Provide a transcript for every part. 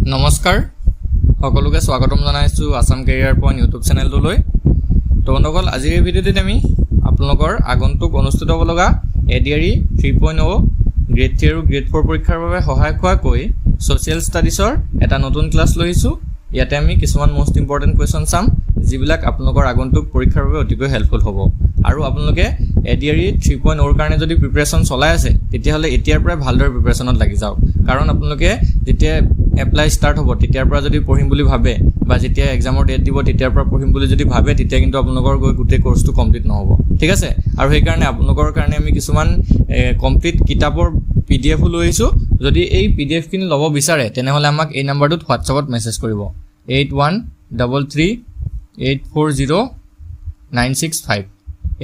নমস্কাৰ সকলোকে স্বাগতম জনাইছোঁ আসাম কেৰিয়াৰ পইণ্ট ইউটিউব চেনেলটোলৈ। তো বন্ধুসকল, আজিৰ এই ভিডিঅ'টোত আমি আপোনালোকৰ আগন্তুক অনুষ্ঠিত হ'ব লগা ADRE 3.0 গ্ৰেড 3 আৰু গ্ৰেড 4 পৰীক্ষাৰ বাবে সহায় হোৱাকৈ ছ'চিয়েল ষ্টাডিজৰ এটা নতুন ক্লাছ লৈছোঁ। ইয়াতে আমি কিছুমান মোষ্ট ইম্পৰ্টেণ্ট কুৱেশ্যন চাম, যিবিলাক আপোনালোকৰ আগন্তুক পৰীক্ষাৰ বাবে অতিকৈ হেল্পফুল হ'ব। আৰু আপোনালোকে ADRE 3.0 কাৰণে যদি প্ৰিপেৰেশ্যন চলাই আছে, তেতিয়াহ'লে এতিয়াৰ পৰাই ভালদৰে প্ৰিপেৰেশ্যনত লাগি যাওক। কাৰণ আপোনালোকে যেতিয়া এপ্লাই ষ্টাৰ্ট হ'ব তেতিয়াৰ পৰা যদি পঢ়িম বুলি ভাবে, বা যেতিয়া এক্সামৰ ডেট দিব তেতিয়াৰ পৰা পঢ়িম বুলি যদি ভাবে, তেতিয়া কিন্তু আপোনালোকৰ গৈ গোটেই কোৰ্চটো কমপ্লিট নহ'ব, ঠিক আছে। আৰু সেইকাৰণে আপোনালোকৰ কাৰণে আমি কিছুমান কমপ্লিট কিতাপৰ PDF লৈ আহিছোঁ। যদি এই PDF খিনি ল'ব বিচাৰে, তেনেহ'লে আমাক এই নাম্বাৰটোত হোৱাটছআপত মেছেজ কৰিব 8133840965।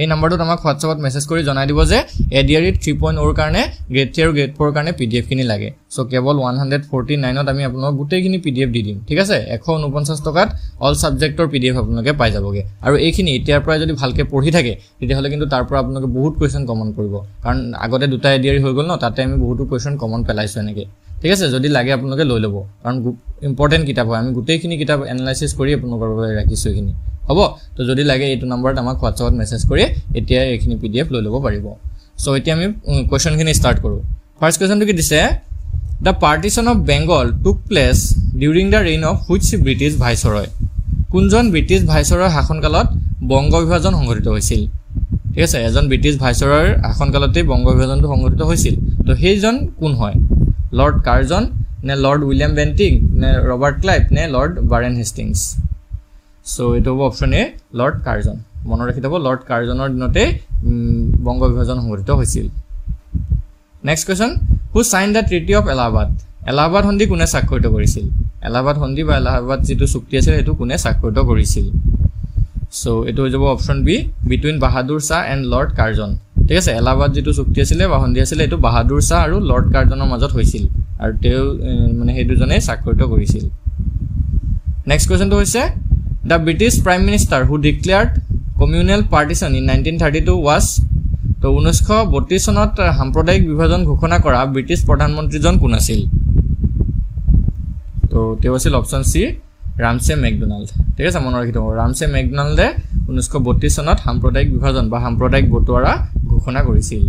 এই নাম্বাৰটোত আমাক হোৱাটছআপত মেছেজ কৰি জনাই দিব যে ADRE 3.0 কাৰণে গ্ৰেড 3 আৰু গ্ৰেড 4 কাৰণে PDF খিনি লাগে। চ' কেৱল 149ত আমি আপোনালোকক গোটেইখিনি PDF দি দিম, ঠিক আছে। 149 টকাত অল ছাবজেক্টৰ PDF আপোনালোকে পাই যাবগৈ। আৰু এইখিনি এতিয়াৰ পৰাই যদি ভালকৈ পঢ়ি থাকে, তেতিয়াহ'লে কিন্তু তাৰ পৰা আপোনালোকে বহুত কুৱেশ্যন কমন কৰিব। কাৰণ আগতে দুটা ADRE হৈ গ'ল ন, তাতে আমি বহুতো কুৱেশ্যন কমন পেলাইছোঁ এনেকৈ, ঠিক আছে। যদি লাগে আপোনালোকে লৈ ল'ব, কাৰণ ইম্পৰ্টেণ্ট কিতাপ হয়। আমি গোটেইখিনি কিতাপ এনালাইচিছ কৰি আপোনালোকৰ বাবে ৰাখিছোঁ এইখিনি, হ'ব। তো যদি লাগে এইটো নম্বৰত আমাক হোৱাটছআপত মেছেজ কৰি এতিয়া এইখিনি PDF লৈ ল'ব পাৰিব। চ' এতিয়া আমি কুৱেশ্যনখিনি ষ্টাৰ্ট কৰোঁ। ফাৰ্ষ্ট কুৱেশ্যনটো কি দিছে? দ্য পাৰ্টিশ্যন অফ বেংগল টুক place during the reign of which British viceroy? কোনজন ব্ৰিটিছ ভাইচৰয়ৰ শাসনকালত বংগ বিভাজন সংঘটিত হৈছিল? ঠিক আছে, এজন ব্ৰিটিছ ভাইচৰয়ৰ শাসনকালতেই বংগ বিভাজনটো সংঘটিত হৈছিল। তো সেইজন কোন হয়? লৰ্ড কাৰ্জন নে লৰ্ড উইলিয়াম বেণ্টিং নে ৰবাৰ্ট ক্লাইভ নে লৰ্ড বাৰেন হেষ্টিংছ? চ' এইটো হ'ব অপশ্যন এ, লৰ্ড কাৰ্জন। মনত ৰাখি থ'ব, লৰ্ড কাৰ্জনৰ দিনতেই বংগ বিভাজন সংঘটিত হৈছিল। Next question, who sign the treaty of Allahabad? Allahabad সন্ধি কোনে স্বাক্ষৰিত কৰিছিল? এলাহাবাদ সন্ধি বা এলাহাবাদ যিটো চুক্তি আছিল, সেইটো কোনে স্বাক্ষৰিত কৰিছিল? চ' এইটো হৈ যাব option B, between Bahadur Shah and Lord Curzon. ঠিক আছে, এলাহাবাদ যিটো চুক্তি আছিলে বা সন্ধি আছিলে, এইটো বাহাদুৰ শ্বাহ আৰু লৰ্ড কাৰ্জনৰ মাজত হৈছিল, আৰু তেওঁ মানে সেই দুজনেই স্বাক্ষৰিত কৰিছিল। নেক্সট কুৱেশ্যনটো হৈছে, the British prime minister who declared communal partition in 1932 was? তো 1932 চনত সাম্প্ৰদায়িক বিভাজন ঘোষণা কৰা ব্ৰিটিছ প্ৰধানমন্ত্ৰীজন কোন আছিল? তো তেওঁ আছিল অপশ্যন চি, ৰামছে মেকডোনাল্ড। ঠিক আছে, মনত ৰাখি থ'ব, ৰামছে মেকডোনাল্ডে 1932 চনত সাম্প্ৰদায়িক বিভাজন বা সাম্প্ৰদায়িক বটোৱাৰা ঘোষণা কৰিছিল।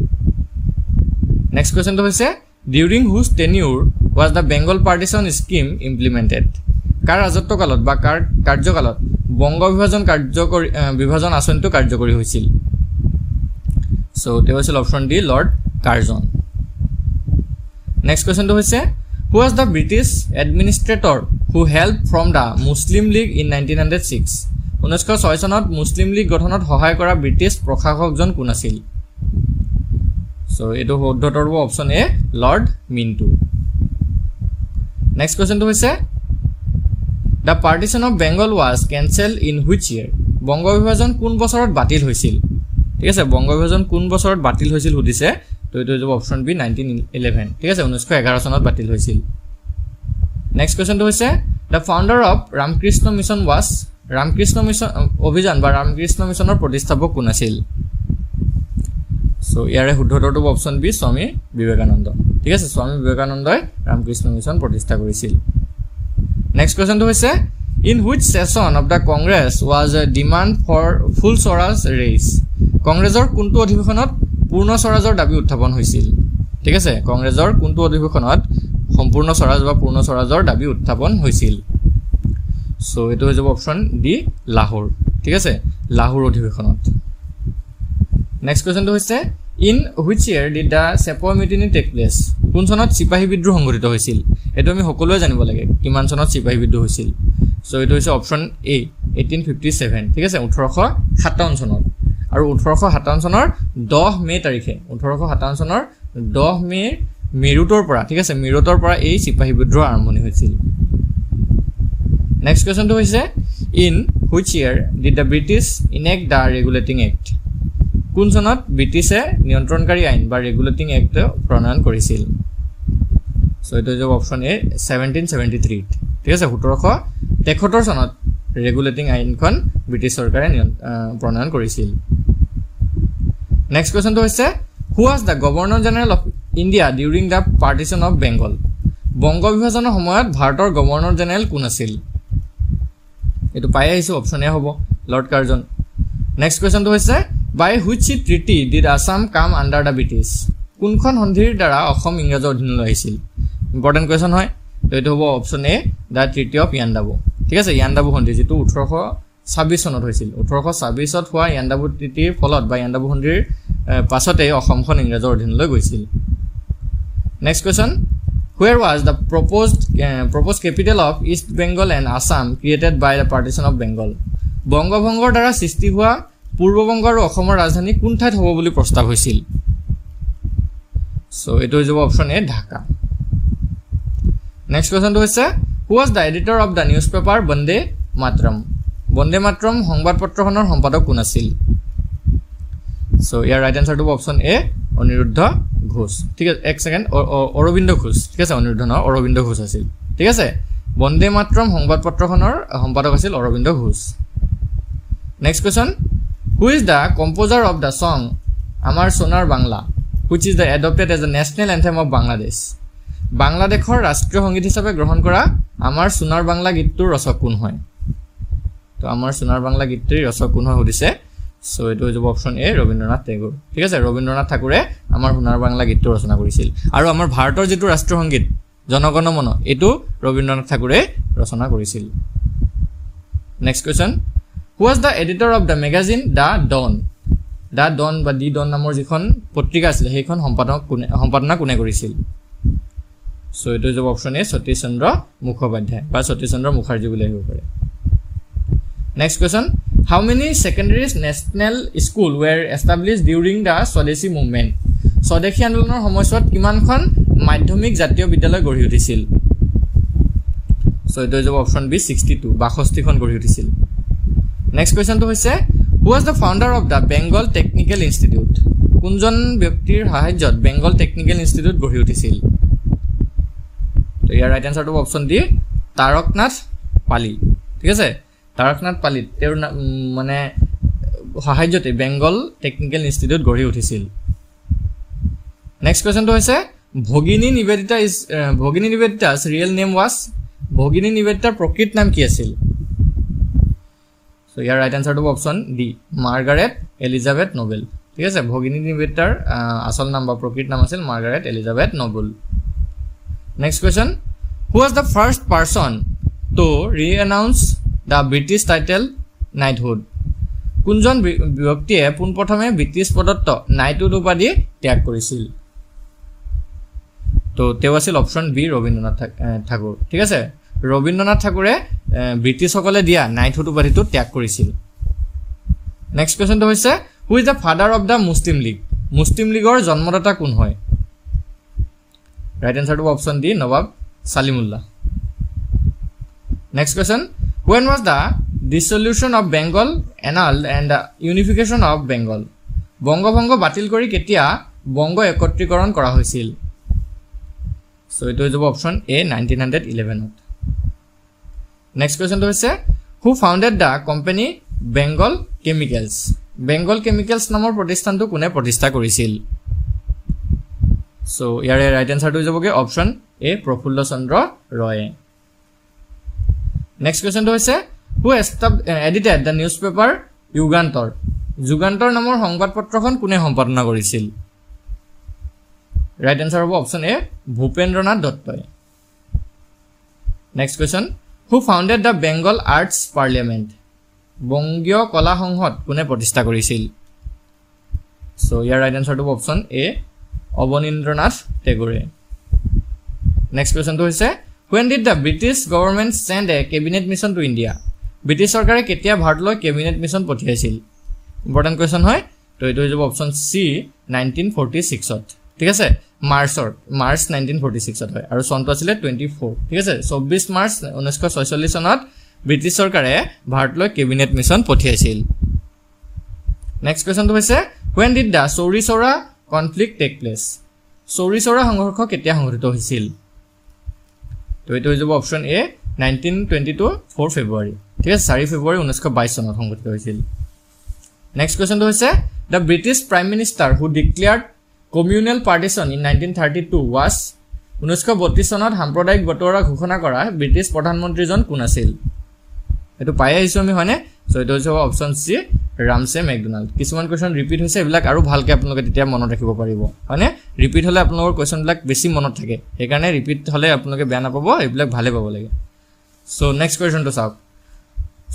নেক্সট কুৱেশ্যনটো হৈছে, during whose tenure was the Bengal partition scheme implemented? কাৰ ৰাজত্বকালত বা কাৰ কাৰ্যকালত বংগ বিভাজন আঁচনিটো কাৰ্যকৰী হৈছিল? চ' তেওঁ আছিল option D, Lord Curzon. Next কুৱেশ্যনটো হৈছে, who was the British administrator who help from the Muslim League in 1906? 1906 চনত মুছলিম লীগ গঠনত সহায় কৰা ব্ৰিটিছ প্ৰশাসকজন কোন আছিল? চ' এইটো শুদ্ধতৰ হ'ব option A, Lord Minto. Next কুৱেশ্যনটো হৈছে, the partition of Bengal was cancel in which year? বংগ বিভাজন কোন বছৰত বাতিল হৈছিল? ঠিক আছে, বংগ বিভাজন কোন বছৰত বাতিল হৈছিল সুধিছে। তো এইটো হৈ যাব অপশ্যন বি, 1911। ঠিক আছে, 1911 চনত বাতিল হৈছিল। নেক্সট কুৱেশ্যনটো হৈছে, the founder of Ramakrishna mission was? Ramakrishna mission অভিযান বা ৰামকৃষ্ণ মিছনৰ প্ৰতিষ্ঠাপক কোন আছিল? চ' ইয়াৰে শুদ্ধটো অপশ্যন বি, স্বামী বিবেকানন্দ। ঠিক আছে, স্বামী বিবেকানন্দই ৰামকৃষ্ণ মিছন প্ৰতিষ্ঠা কৰিছিল। নেক্সট কুৱেশ্যনটো হৈছে, in which session of the Congress was a demand for full swaraj raise? কংগ্ৰেছৰ কোনটো অধিৱেশনত পূৰ্ণ স্বৰাজৰ দাবী উত্থাপন হৈছিল? ঠিক আছে, কংগ্ৰেছৰ কোনটো অধিৱেশনত সম্পূৰ্ণ স্বৰাজ বা পূৰ্ণ স্বৰাজৰ দাবী উত্থাপন হৈছিল? চ' এইটো হৈ যাব অপশ্যন ডি, লাহোৰ। ঠিক আছে, লাহোৰ অধিৱেশনত। নেক্সট কুৱেশ্যনটো হৈছে, in which year did the sepoy mutiny take place? কোন চনত চিপাহী বিদ্ৰোহ সংঘটিত হৈছিল? এইটো আমি সকলোৱে জানিব লাগে, কিমান চনত চিপাহী বিদ্ৰোহ হৈছিল। চ' এইটো হৈছে অপশ্যন এ, 1857। ঠিক আছে, 1857 চনত। আৰু 1857 চনৰ 10 মে তাৰিখে, 1857 চনৰ 10 মে মিৰুটৰ পৰা, ঠিক আছে, মিৰুটৰ পৰা এই চিপাহী বিদ্ৰোহ আৰম্ভণি হৈছিল। নেক্সট কুৱেশ্যনটো হৈছে, in which year did the British enact the regulating act? কোন চনত ব্ৰিটিছে নিয়ন্ত্ৰণকাৰী আইন বা ৰেগুলেটিং এক্ট প্ৰণয়ন কৰিছিল? চ' এইটো হৈ যাব অপশ্যন এ, 1773। ঠিক আছে, 1773 চনত ৰেগুলেটিং আইনখন ব্ৰিটিছ চৰকাৰে প্ৰণয়ন কৰিছিল। নেক্সট কুৱেশ্যনটো হৈছে, who was the governor general of India during the partition of Bengal? Banga বিভাজনৰ সময়ত ভাৰতৰ গভৰ্ণৰ জেনেৰেল কোন আছিল এটো পাই আহিছো অপচন এ হ'ব লৰ্ড কাৰ্জন নেক্সট কোৱেশ্চনটো হৈছে বাই হুইচ ট্ৰিটি ডিড আসাম কাম আন্ডাৰ দা ব্ৰিটিছ কোনখন সন্ধিৰ দ্বাৰা অসম ইংৰাজৰ অধীনলৈ আহিছিল ইম্পৰ্টেন্ট কোৱেশ্চন হয় তো এটো হ'ব option A the treaty of Yandabo ঠিক আছে ইয়ান্দাবু সন্ধি যেটো 1826 চনত হৈছিল 1826 ত হোৱা ইয়ান্দাবু ট্ৰিটিৰ ফলত বা ইয়ান্দাবু সন্ধিৰ পাছতে অসমখন ইংৰাজৰ অধীনলৈ গৈছিল next question where was the proposed capital of East Bengal and Assam created by the partition of Bengal বংগভংগৰ দ্বাৰা সৃষ্টি হোৱা পূৰ্ববংগ আৰু অসমৰ ৰাজধানী কোন ঠাইত হ'ব বুলি প্ৰস্তাৱ হৈছিল সো এটো হৈ যাব অপচন এ ঢাকা নেক্সট কোৱেশ্চনটো হৈছে who was the editor of the newspaper Vande Mataram সংবাদপত্ৰখনৰ সম্পাদক কোন আছিল সো ইয়াৰ ৰাইট আনসাৰটো অপচন এ অনিৰুদ্ধ ঘোষ ঠিক আছে এক সেকেন্ড অৰবিন্দ ঘোষ ঠিক আছে অনিৰুদ্ধ ন অৰবিন্দ ঘোষ আছিল ঠিক আছে বন্দে মাতৰম সংবাদপত্ৰখনৰ সম্পাদক আছিল Aurobindo Ghosh next question who is the composer of the song Amar Sonar Bangla which is the adopted as the national anthem of Bangladesh বাংলাদেশৰ ৰাষ্ট্ৰীয় সংগীত হিচাপে গ্ৰহণ কৰা আমাৰ সোনাৰ বাংলা গীতটোৰ ৰচক কোন হয় তো আমাৰ সোনাৰ বাংলা গীতটোৰ ৰচক কোন হয় সুধিছে সো এটো হৈ যাব অপচন এ ৰবীন্দ্ৰনাথ টেগোৰ ঠিক আছে ৰবীন্দ্ৰনাথ ঠাকুৰে আমাৰ সোনাৰ বাংলা গীতটো ৰচনা কৰিছিল আৰু আমাৰ ভাৰতৰ যেটো ৰাষ্ট্ৰীয় সংগীত জনগণ মন এটো ৰবীন্দ্ৰনাথ ঠাকুৰে ৰচনা কৰিছিল next question who was the editor of the magazine the Dawn বা দি ডন নামৰ যিখন পত্ৰিকা আছিল সেইখন সম্পাদনা কোনে কৰিছিল সো এটো হৈ যাব অপচন এ সতীশ চন্দ্ৰ মুখোপাধ্যায় বা সতীশ চন্দ্ৰ মুখাৰ্জী বুলি আহিব পাৰে next question how many secondary national school were established during the Swadeshi movement স্বদেশী আন্দোলনৰ সময়ছোৱাত কিমানখন মাধ্যমিক জাতীয় বিদ্যালয় গঢ়ি উঠিছিল সো এটো হৈ যাব অপচন বি 62 62খন গঢ়ি উঠিছিল নেক্সট কোৱেশ্চনটো হৈছে who was the founder of the Bengal Technical Institute কোনজন ব্যক্তিৰ সাহায্যত বেংগল টেকনিক্যাল ইনষ্টিটিউট গঢ়ি উঠিছিল তো ইয়াৰ ৰাইট আনসাৰটো অপচন ডি তাৰকনাথ পালি ঠিক আছে তাৰকনাথ পালি তেওঁৰ মানে সাহায্যতে বেংগল টেকনিক্যাল ইনষ্টিটিউট গঢ়ি উঠিছিল নেক্সট কোৱেশ্চনটো হৈছে ভগিনী নিবেদিতা's real name was ভগিনী নিবেদিতাৰ প্ৰকৃত নাম কি আছিল সো ইয়াৰ ৰাইট আনসাৰটো option D Margaret Elizabeth Noble ঠিক আছে ভগিনী নিবেদিতাৰ আসল নাম বা প্ৰকৃত নাম আছিল Margaret Elizabeth Nobel next question who was the first person to re-announce the British title knighthood কোনজন ব্যক্তিয়ে পোনপ্ৰথমে ব্ৰিটিছ প্ৰদত্ত নাইটহুড উপাধি ত্যাগ কৰিছিল তো তেওঁ আছিল অপচন বি ৰবীন্দ্ৰনাথ ঠাকুৰ ঠিক আছে ৰবীন্দ্ৰনাথ ঠাকুৰে ব্ৰিটিছসকলে দিয়া নাইটহুড উপাধিটো ত্যাগ কৰিছিল নেক্সট কোৱেশ্চনটো হৈছে who is the father of the মুছলিম লীগৰ জন্মদাতা কোন হয় ৰাইট আনসাৰটো option D Nawab Salimullah next question when was the dissolution of Bengal annulled and the unification of Bengal বংগভংগ বাতিল কৰি কেতিয়া বংগ একত্ৰীকৰণ কৰা হৈছিল সো এটো হৈ যাব অপচন এ 1911 ত নেক্সট কোৱেশ্চনটো হৈছে who founded the company Bengal Chemicals নামৰ প্ৰতিষ্ঠানটো কোনে প্ৰতিষ্ঠা কৰিছিল সো ইয়াৰে ৰাইট আনসাৰটো হৈ যাবগে অপচন এ প্ৰফুল্ল চন্দ্ৰ ৰয় নেক্সট কোৱেশ্চনটো হৈছে who edited the newspaper যুগান্তৰ নামৰ সংবাদপত্ৰখন কোনে সম্পাদনা কৰিছিল ৰাইট আনসাৰ হ'ব অপচন এ ভূপেন্দ্ৰনাথ দত্তই next question who founded the Bengal Arts Parliament বংগীয় কলা সংসদ কোনে প্ৰতিষ্ঠা কৰিছিল সো ইয়াৰ ৰাইট আনসাৰটো হ'ব অপচন এ অবনীন্দ্ৰনাথ টেগোৰে নেক্সট কোৱেশ্চনটো হৈছে when did the British government send a cabinet mission to India British চৰকাৰে কেতিয়া ভাৰতলৈ কেবিনেট মিছন পঠিয়াইছিল ইম্পৰ্টেন্ট কোৱেশ্চন হয় তো এটো হৈ যাব অপচন সি 1946 ত ঠিক আছে মাৰ্চ 1946 ত হয় আৰু চনটো আছিল 24 ঠিক আছে 24 মাৰ্চ 1946 চনত ব্ৰিটিছ চৰকাৰে ভাৰতলৈ কেবিনেট মিছন পঠিয়াইছিল নেক্সট কোৱেশ্চনটো হৈছে when did the Chori Chora conflict take place Chori Chora সংঘৰ্ষ কেতিয়া সংঘটিত হৈছিল তো এটো হৈ যাব অপচন এ 1922 4 ফেব্ৰুৱাৰী ঠিক আছে 4 ফেব্ৰুৱাৰী 1922 চনত সংঘটিত হৈছিল নেক্সট কোৱেশ্চনটো হৈছে the British Prime Minister who declared communal partition in 1932 was 1932 চনত সাম্প্ৰদায়িক বটোৱাৰা ঘোষণা কৰা ব্ৰিটিছ প্ৰধানমন্ত্ৰীজন কোন আছিল এটো পাই আহিছো আমি হয়নে সো এটো হৈছে অপচন সি ৰামছে মেকডোনাল্ড কিছুমান কোৱেশ্চন ৰিপিট হৈছে এবিলাক আৰু ভালকে আপোনালোকে তেতিয়া মনত ৰাখিব পাৰিব হয়নে ৰিপিট হলে আপোনালোকৰ কোৱেশ্চন বিলাক বেছি মনত থাকে সেইকাৰণে ৰিপিট হলে আপোনালোকে বেয়া নাপাব এইবিলাক ভালে পাব লাগে সো নেক্সট কোৱেশ্চন তো চাওক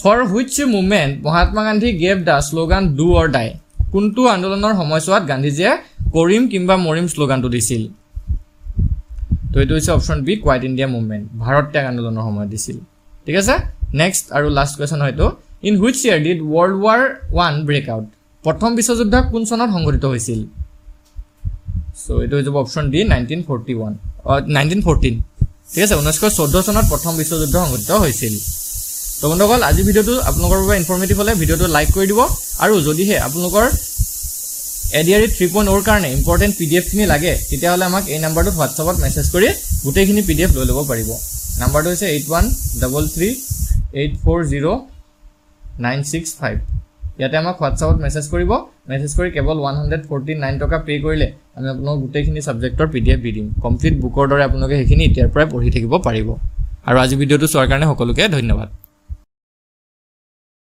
for which movement Mahatma Gandhi gave the slogan do or die কোনটো আন্দোলনৰ সময়ছোৱাত গান্ধীজীয়ে কৰিম কিংবা মৰিম স্লোগানটো দিছিল তো এটো হৈছে option B quit India movement ভাৰত ত্যাগ আন্দোলনৰ সময়ত দিছিল ঠিক আছে নেক্সট আৰু লাষ্ট কোৱেশ্চন হয়তো in which year did world war 1 break out প্ৰথম বিশ্বযুদ্ধ কোন চনত সংঘটিত হৈছিল সো এটো হৈছে অপচন ডি 1914 ঠিক আছে 1914 চনত প্ৰথম বিশ্বযুদ্ধ সংঘটিত হৈছিল তো বন্ধুসকল আজি ভিডিওটো আপোনালোকৰ বাবে ইনফৰমেটিভ হলে ভিডিওটো লাইক কৰি দিব আৰু যদিহে আপোনালোকৰ এডিআৰই 3.0 ৰ কাৰণে ইম্পৰ্টেন্ট পিডিএফ খিনি লাগে তেতিয়া হলে আমাক এই নম্বৰটোত হোৱাটছআপত মেছেজ কৰি গোটেইখিনি পিডিএফ লৈ ল'ব পাৰিব নম্বৰটো হৈছে 8133840965 ইয়াতে আমাক হোৱাটছআপত মেছেজ কৰিব মেছেজ কৰি কেৱল 149 টকা পে কৰিলে আমি আপোনাক গোটেইখিনি সাবজেক্টৰ পিডিএফ দি দিম কমপ্লিট বুকৰ দৰে আপোনালোকে সেইখিনি এতিয়াৰ পৰাই পঢ়ি থাকিব পাৰিব আৰু আজি ভিডিওটো চোৱাৰ কাৰণে সকলোকে ধন্যবাদ